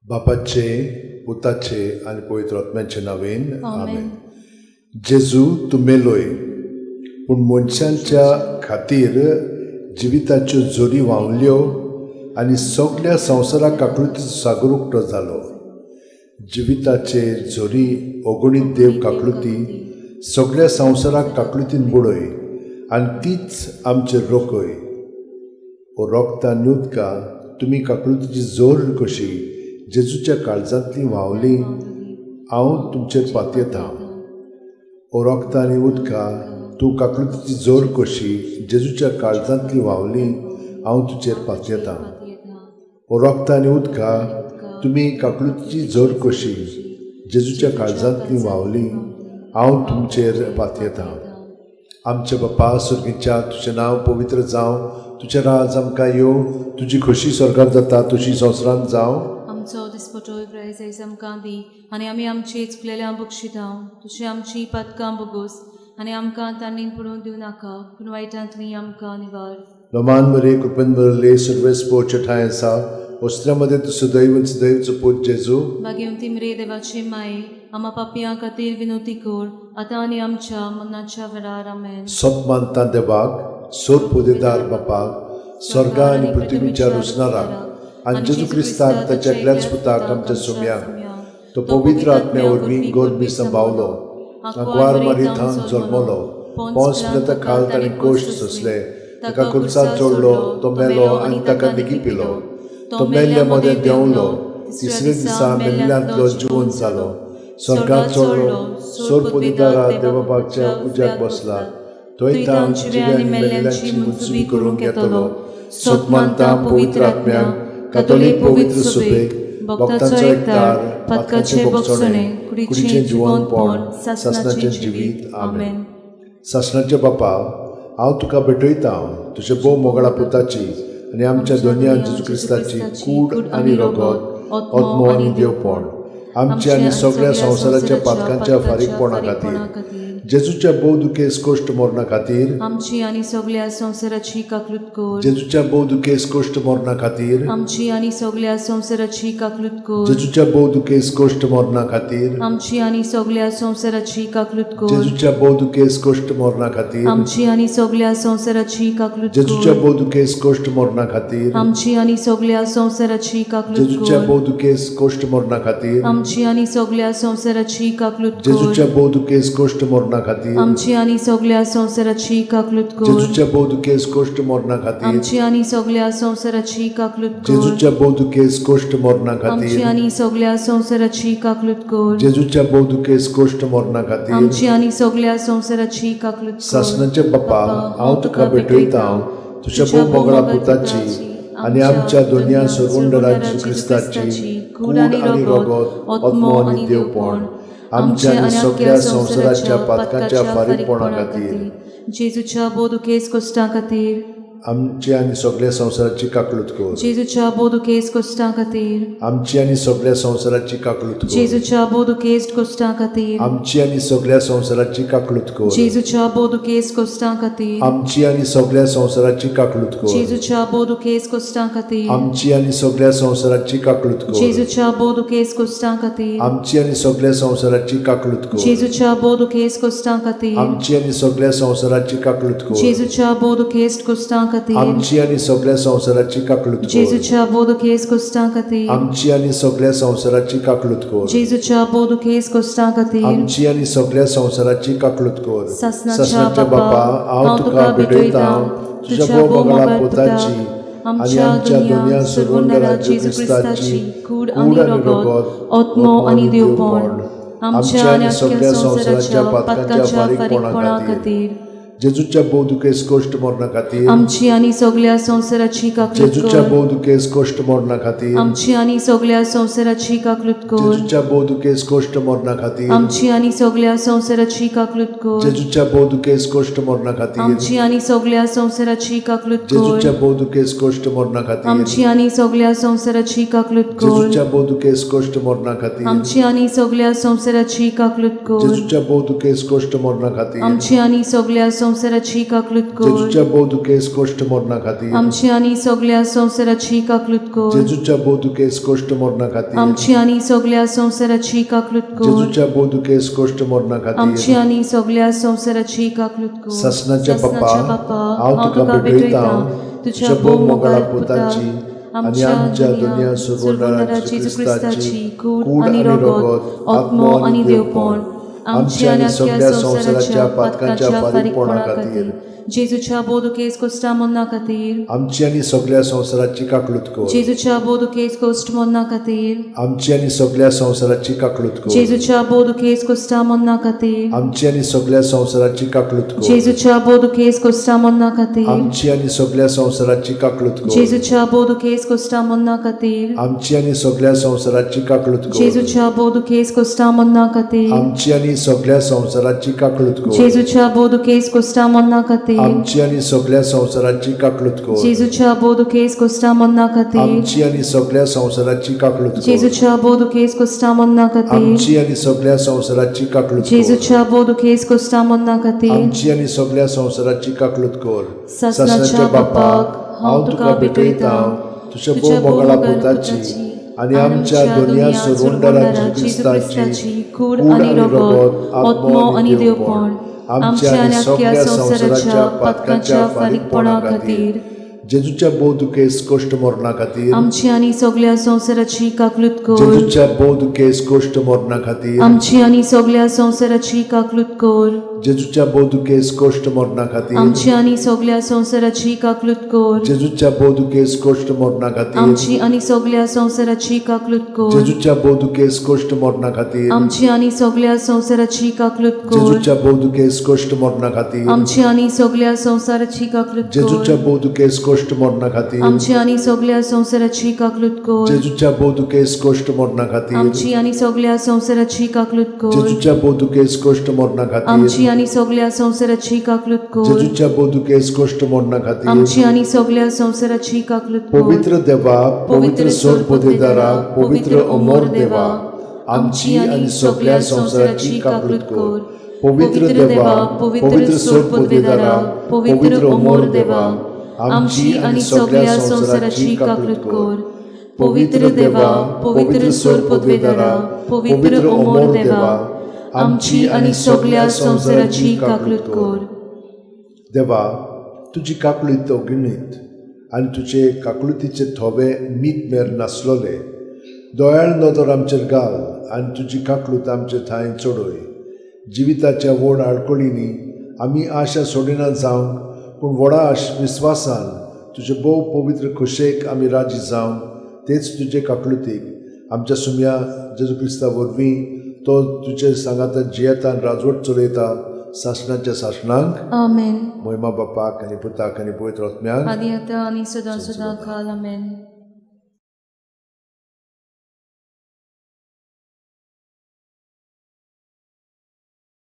बापाचे, पुताचे आणि पवित्र आत्म्याचे नावेन आमेन. जेजू तूं मेलोय पूण मनशांच्या खातीर जिविताच्यो जोरी व्हांवल्यो आनी सगळ्या संवसाराक काकळुतीचो सागर उक्तो जालो. जिविताचे जोरी अगणीत देव काकळुती सगळ्या संवसाराक काकळुतीन बुडय आनी तीच आमचेर रोखय. ओ रोगतान उदका तुमी काकळुतीची जोर कशी जेजूच्या काळजांतली व्हांवली हांव तुमचेर पातयेतां. ओ रोगता आनी उदका तूं काकळुतीची जोर कशी जेजूच्या काळजांतली व्हांवली हांव तुजेर पातयेतां. ओ रोगता आनी उदका तुमी काकळुतीची जोर कशी जेजूच्या काळजांतली व्हांवली हांव तुमचेर पातयेतां. आमचे बापा सुर्गीच्या तुजें नांव पवित्र जावं, तुजें राज आमकां येवं, तुजी खोशी स्वर्गांत जाता तशी संवसारांत जावं. आमचो दिसपटोय प्रायज आयज आमकां दी आनी आमी आमची चुकलेल्या बक्षितां. तुजी आमची पदकां बगूस आनी आमकां तांणीन पडूंक दिवं नाका पूण वायटांतली आमकां निवार. लोमान मरे कृपेन भरले सर्वेस्पोचे ठाय आसा वस्त्रामध्ये तूं सदैवचो पूत जेजू. भाग्यवंती मरे देवाची माये आम्हा पापयां खातीर विनोती कर आतां आनी आमच्या मरणाच्या वेळार आमेन. सत मानता देवाक, सोर पोदेदार बापाक, स्वर्गा आनी पृथ्वीच्या रुसणाराक आनी जेजू क्रिस्ताक ताच्या एकल्याच पुताक आमच्या सोम्याक तो पवित्र आत्म्या वरवीं गोरबी संभावलो, आंकवार मारी थांग जल्मलो, पोंस पिलाता खाल ताणें कोश्ट सोंसले, ताका खुर्सात जोडलो, तो मेलो आनी ताका निगी पिलो, तो मेल्ल्या मदें देंवलो, तिसरे दिसा मेल्ल्यांतलो जिवंत जालो, स्वर्गांत चडलो, सोर पोदेदारा देवापाच्या उज्याक बसला, थंय तां जिवे आनी मेल्ल्यांची मुनसुबी करूंक येतलो. सत मानता पवित्र आत्म्याक, कातोलीक पवित्र सुबेक, भक्तांचो एकठार, पदकाचे भोगसणे, कुडीचें जिवंतपण, सासणाचें जिवीत. आमेन. सासणाचे बापा हांव तुका भेटयतां तुजे भोव मोगळा पुताची आनी आमच्या दोनया जेजू क्रिस्ताची कूड आनी रगत, आत्मो आनी देवपण आमच्या आनी सगळ्या संवसाराच्या पातकांच्या फारीकपणा खातीर, जेजूच्या भोव दुखेस कोश्ट मरणा खातीर आमची आनी सगळ्या संवसाराची काकलूत कर. जेजूच्या भोव दुखेस कोश्ट मरणा खातीर आमची आनी सगळ्या संवसाराची काकलूत कर. जेजूच्या भोव दुखेस कोश्ट मरणा खातीर आमची आनी सगळ्या संवसाराची काकलूत कर. जेजूच्या भोव दुखेस कोश्ट मरणा खातीर आमची आनी सगळ्या संवसाराची काकलूत जेजूच्या कर. भोव दुखेस कोश्ट मरणा खातीर आमची आनी सगळ्या संवसाराची काकलूत जेजूच्या कर. भोव दुखेस कोश्ट मरणा खातीर आमची आनी सगळ्या संवसाराची काकलूत कर. जेजूच्या भोव दुखेस कोश्ट मरणा खातीर आमची आनी सगळ्या संवसाराची काकलूत कर. जेजूच्या भोव दुखेस कोश्ट मरणा खातीर आमची आनी सगळ्या संवसाराची काकलूत कर. जेजूच्या भोव दुखेस कोश्ट मरणा आमची खातीर आनी सगळ्या संवसाराची काकलूत कर. जेजूच्या भोव दुखेस कोश्ट मरणा खातीर आमची आनी सगळ्या संवसाराची काकलूत कर. सासणाचे बापा हांव तुका भेटयतां तुज्या भोव मोगळा पुताची आनी आमच्या दोनया सर्वंडरा जेजू क्रिस्ताची कूड आनी रगत, आत्मो आनी देवपण आमच्या आनी सगळ्या संवसाराच्या पातकांच्या फारीकपणा खातीर, जेजूच्या बोदुकेस कोश्टां खातीर आमची आनी सगळ्या संवसाराची काकलूत कर. जेजूच्या बोदुकेस कोश्टां खातीर आमची आनी सगळ्या संवसाराची काकलूत कर. जेजूच्या बोदुकेस कोश्टां खातीर आमची आनी सगळ्या संवसाराची काकलूत कर. जेजूच्या बोदुकेस कोश्टां खातीर आमची आनी सगळ्या संवसाराची काकलूत कर. जेजूच्या बोदुकेस कोश्टां खातीर आमची आनी सगळ्या संवसाराची काकलूत कर. जेजूच्या बोदुकेस कोश्टां खातीर आमची आनी सगळ्या संवसाराची काकलूत कर. जेजूच्या बोदुकेस कोश्टां खातीर आमची आनी सगळ्या संवसाराची काकलूत कर. जेजूच्या बोदुकेस कोश्टां खातीर आमची आनी सगळ्या संवसाराची काकलूत कर. जेजूच्या बोदुकेस कोश्टां खातीर आमची आनी सगळ्या संवसाराची काकलूत कर. जेजूच्या बोदुकेस कोश्टां खातीर आमची आनी सगळ्या संवसाराची काकलूत कर. सासणाच्या बापा हांव तुका भेटयतां तुज्या भोव मोगळा पुताची आनी आमच्या दोनया सर्वंडरा जेजू क्रिस्ताची कूड आनी रगत, आत्मो आनी देवपण आमच्या आनी सगळ्या संवसाराच्या पातकांच्या फारीकपणा खातीर, जेजूच्या भोव दुखेस कोश्ट मरणा खातीर आमची आनी सगळ्या संवसाराची काकलूत जेजूच्या कर. भोव दुखेस कोश्ट मरणा खातीर आमची आनी सगळ्या संवसाराची काकलूत कर. जेजूच्या भोव दुखेस कोश्ट मरणा खातीर आमची आनी सगळ्या संवसाराची काकलूत कर. जेजूच्या भोव दुखेस कोश्ट मरणा खातीर आमची आनी सगळ्या संवसाराची काकलूत जेजूच्या कर. भोव दुखेस कोश्ट मरणा खातीर आमची आनी सगळ्या संवसाराची काकलूत कर. जेजूच्या भोव दुखेस कोश्ट मरणा खातीर आमची आनी सगळ्या संवसाराची काकलूत कर. जेजूच्या भोव दुखेस कोश्ट मरणा खातीर आमची आनी सगळ्या संवसाराची काकलूत कर जेजूच्या बोधुकेस कोष्ट मरणा खातीर आमची आनी सगळ्या संवसाराची काकलूत कर जेजूच्या बोधुकेस कोष्ट मरणा खातीर आमची आनी सगळ्या संवसाराची काकलूत कर जेजूच्या बोधुकेस कोष्ट मरणा आमची खातीर आनी सगळ्या संवसाराची काकलूत कर ससनाच्या बाप्पा हांव तुका भेटयता तुझ्या भोव मोगाळ पुताची आमच्या दुनिया सुरवणारा जेजू क्रिस्ताची कूड आनी रगत आत्मो आनी देवपण आमची आनी अख्ख्या संवसाराच्या पातकांच्या फारीकपणा खातीर जेजूच्या बोधकेस कोश्टा मन्ना खातीर आमची आनी सगळ्या संवसाराची काकलूत कर जेजूच्या बोधकेस कोश्ट मन्ना खातीर आमची आनी सगळ्या संवसाराची काकलूत कर जेजूच्या बोधकेस कोश्टा मन्ना खातीर आमची आनी सगळ्या संवसाराची काकलूत कर जेजूच्या बोधकेस कोश्टा मन्ना खातीर आमची आनी सगळ्या संवसाराची काकलूत कर जेजूच्या बोधकेस कोश्टा मन्ना खातीर आमची आनी सगळ्या संवसाराची काकलूत कर जेजूच्या बोधकेस कोश्टा मन्ना खातीर आमची आनी सगळ्या संवसाराची काकलूत कर जेजूच्या बोधकेस कोश्टा मन्ना खातीर आमची आनी सगळ्या संवसाराची काकलूत कर जेजूच्या बोधकेस कोश्टा मन्ना खातीर आमची आनी सगळ्या संवसाराची काकलूत कर जेजूच्या बोधकेस कोश्टा मन्ना खातीर आमची आनी सगळ्या संवसाराची काकलूत कर जेजूच्या बोधकेस कोश्टा मन्ना खातीर आमची आनी सगळ्या संवसाराची काकलूत कर ससनाच्या बापाक हांव तुका भेटयता तुझ्या भोव मोगाळा पुताची आनी आमच्या दुनिया सुरवणारा जेजू क्रिस्ताची कूड आनी रगत आत्मो आनी देवपण आमच्या आनी अख्ख्या संवसाराच्या पातकांच्या फारीकपणा खातीर जेजूच्या बोधुकेस कोष्ट मरणा खातीर आमची आनी सगळ्या संवसाराची काकलूत कर जेजूच्या बोधुकेस कोष्ट मरणा खातीर आमची आनी सगळ्या संवसाराची काकलूत कर जेजूच्या बोधुकेस कोष्ट मरणा खातीर आमची आनी सगळ्या संवसाराची काकलूत कर जेजूच्या बोधुकेस कोष्ट मरणा खातीर आमची आनी सगळ्या संवसाराची काकलूत कर जेजूच्या बोधुकेस कोष्ट मरणा खातीर आमची आनी सगळ्या संवसाराची काकलूत कर जेजूच्या बोधुकेस कोष्ट मरणा खातीर आमची आनी सगळ्या संवसाराची काकलूत कर जेजूच्या बोधुकेस कोष्ट मरणा खातीर आमची आनी सगळ्या संवसाराची काकलूत कर जेजूच्या बोधुकेस कोष्ट मरणा खातीर आमची आनी सगळ्या संवसाराची काकलूत कर जेजूच्या बोधुकेस कोष्ट मरणा खातीर आमची आनी सगळ्या संवसाराची काकलूत कर जेजूच्या बोधुकेस कोष्ट मरणा खातीर आमची आनी सगळ्या संवसाराची काकलूत कर पवित्र देवा पवित्र सोर पोतेदारा पवित्र अमोर देवा आमची आनी सगळ्या संवसाराची काकलूत कर पवित्र देवा पवित्र सोर पोतेदारा पवित्र अमोर देवा आमची आनी सगळ्या संवसाराची काकलूत कर पवित्र देवा पवित्र सोर पोतेदारा पवित्र अमोर देवा आमची आनी सगळ्या संवसाराची काकलूत कर देवा तुजी काकलूत अगिणीत आनी तुजे काकलुतीचे थोबे मीठ मेर नासलोले दोयाळ नदर आमचेर घाल आनी तुजी काकलूत आमचे थंय चडय जिविताच्या व्हड आडकोळींनी आमी आशा सोडिना जावंक पूण व्हडा विस्वासान तुजे भोव पवित्र खोशेक आमी राजी जावं तेच तुजे काकलुतीक आमच्या सुम्या जेजू क्रिस्ता वरवीं तो तुजे सांगाता जियेता आनी राजवट चलयता सासणाच्या सासणांक आमेन महिमा बापाक आनी पुताक आनी पवित्र आत्म्याक आदी आतां आनी सदां सदां काल आमेन